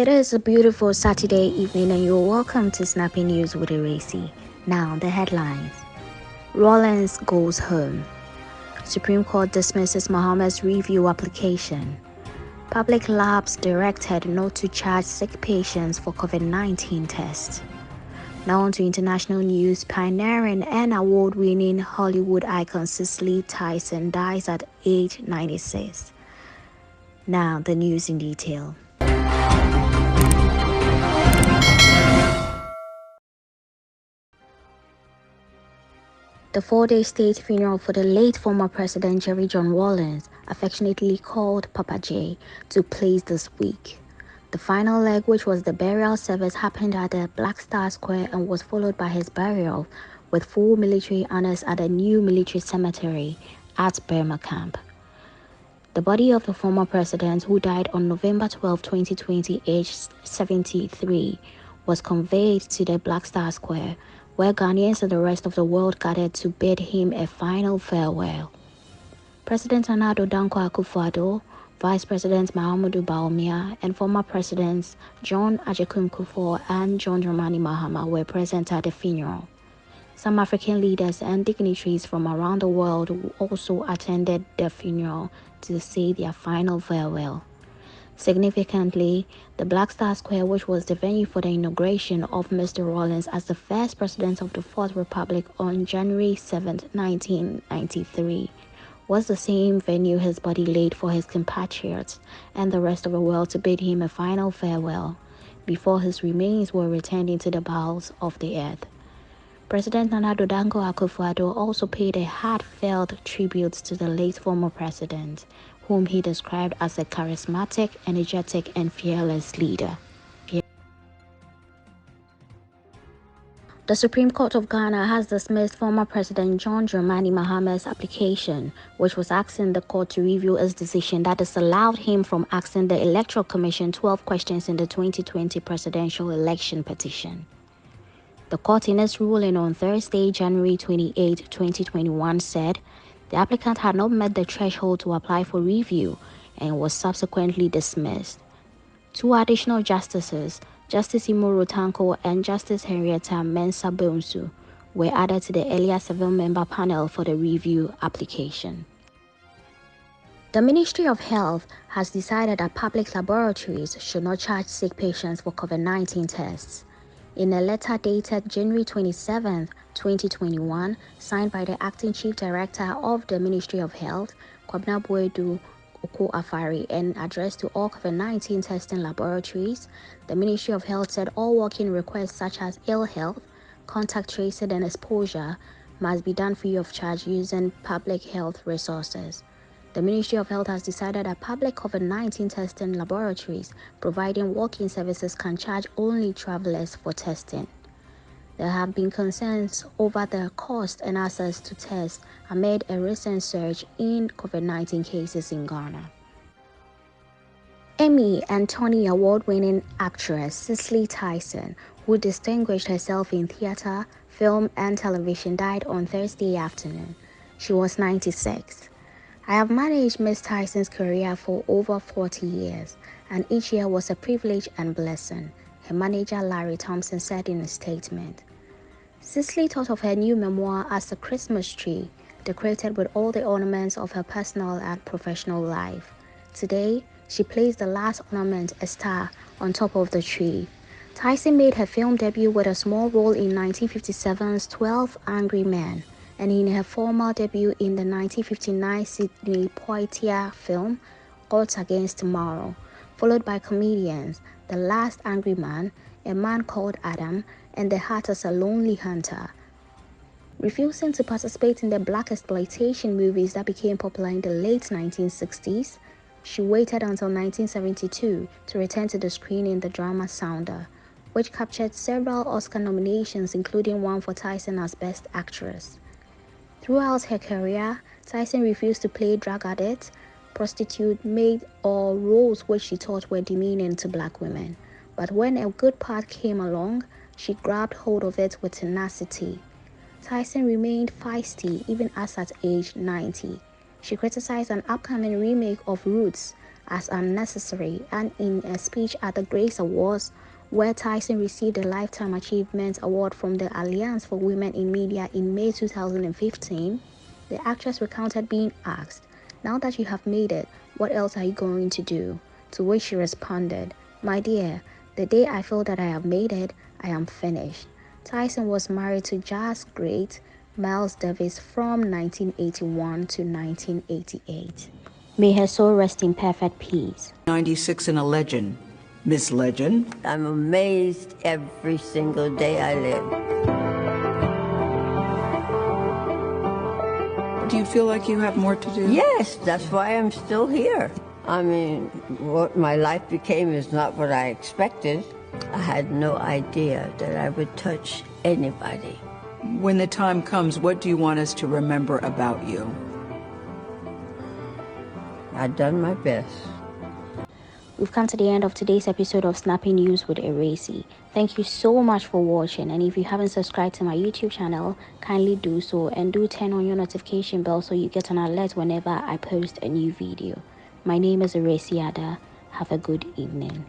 It is a beautiful Saturday evening, and you're welcome to Snappy News with Ewura Esi. Now, the headlines. Rawlings goes home. Supreme Court dismisses Mohammed's review application. Public labs directed not to charge sick patients for COVID-19 tests. Now on to international news. Pioneering and award-winning Hollywood icon Cicely Tyson dies at age 96. Now, the news in detail. The 4-day state funeral for the late former President Jerry John Rawlings, affectionately called Papa J, took place this week. The final leg, which was the burial service, happened at the Black Star Square and was followed by his burial with full military honors at the new military cemetery at Burma Camp. The body of the former president, who died on November 12, 2020, aged 73, was conveyed to the Black Star Square, where Ghanaians and the rest of the world gathered to bid him a final farewell. President Nana Addo Dankwa Akufo-Addo, Vice President Mahamudu Bawumia, and former Presidents John Agyekum Kufuor and John Dramani Mahama were present at the funeral. Some African leaders and dignitaries from around the world also attended the funeral to say their final farewell. Significantly, the Black Star Square, which was the venue for the inauguration of Mr. Rawlings as the first president of the Fourth Republic on January 7, 1993, was the same venue his body laid for his compatriots and the rest of the world to bid him a final farewell before his remains were returned into the bowels of the earth. President Nana Addo Dankwa Akufo-Addo also paid a heartfelt tribute to the late former president, whom he described as a charismatic, energetic, and fearless leader. The Supreme Court of Ghana has dismissed former President John Dramani Mahama's application, which was asking the court to review his decision that disallowed him from asking the Electoral Commission 12 questions in the 2020 presidential election petition. The court, in its ruling on Thursday, January 28, 2021, said the applicant had not met the threshold to apply for review and was subsequently dismissed. Two additional justices, Justice Imoro Tanko and Justice Henrietta Mensah Bonsu, were added to the earlier 7-member panel for the review application. The Ministry of Health has decided that public laboratories should not charge sick patients for COVID-19 tests. In a letter dated January 27, 2021, signed by the Acting Chief Director of the Ministry of Health, Kwabena Boadu Oko-Afari, and addressed to all COVID-19 testing laboratories, the Ministry of Health said all walk-in requests such as ill health, contact tracing, and exposure must be done free of charge using public health resources. The Ministry of Health has decided that public COVID-19 testing laboratories providing walk-in services can charge only travelers for testing. There have been concerns over the cost and access to tests amid a recent surge in COVID-19 cases in Ghana. Emmy and Tony Award-winning actress Cicely Tyson, who distinguished herself in theater, film, and television, died on Thursday afternoon. She was 96. I have managed Ms. Tyson's career for over 40 years, and each year was a privilege and blessing, her manager Larry Thompson said in a statement. Cicely thought of her new memoir as a Christmas tree, decorated with all the ornaments of her personal and professional life. Today, she placed the last ornament, a star, on top of the tree. Tyson made her film debut with a small role in 1957's 12 Angry Men, and in her formal debut in the 1959 Sidney Poitier film, Odds Against Tomorrow, followed by comedians The Last Angry Man, A Man Called Adam, and The Heart as a Lonely Hunter. Refusing to participate in the black exploitation movies that became popular in the late 1960s, she waited until 1972 to return to the screen in the drama Sounder, which captured several Oscar nominations, including one for Tyson as Best Actress. Throughout her career, Tyson refused to play drug addict, prostitute, maid, or roles which she thought were demeaning to black women. But when a good part came along, she grabbed hold of it with tenacity. Tyson remained feisty even as at age 90. She criticized an upcoming remake of Roots as unnecessary, and in a speech at the Grace Awards, where Tyson received a Lifetime Achievement Award from the Alliance for Women in Media in May 2015, the actress recounted being asked, "Now that you have made it, what else are you going to do?" To which she responded, "My dear, the day I feel that I have made it, I am finished." Tyson was married to jazz great Miles Davis from 1981 to 1988. May her soul rest in perfect peace. 96 and a legend. Miss Legend. I'm amazed every single day I live. Do you feel like you have more to do? Yes, that's why I'm still here. I mean, what my life became is not what I expected. I had no idea that I would touch anybody. When the time comes, what do you want us to remember about you? I've done my best. We've come to the end of today's episode of Snappy News with Ewura Esi. Thank you so much for watching, and if you haven't subscribed to my YouTube channel, kindly do so, and do turn on your notification bell so you get an alert whenever I post a new video. My name is Ewura Esi. Have a good evening.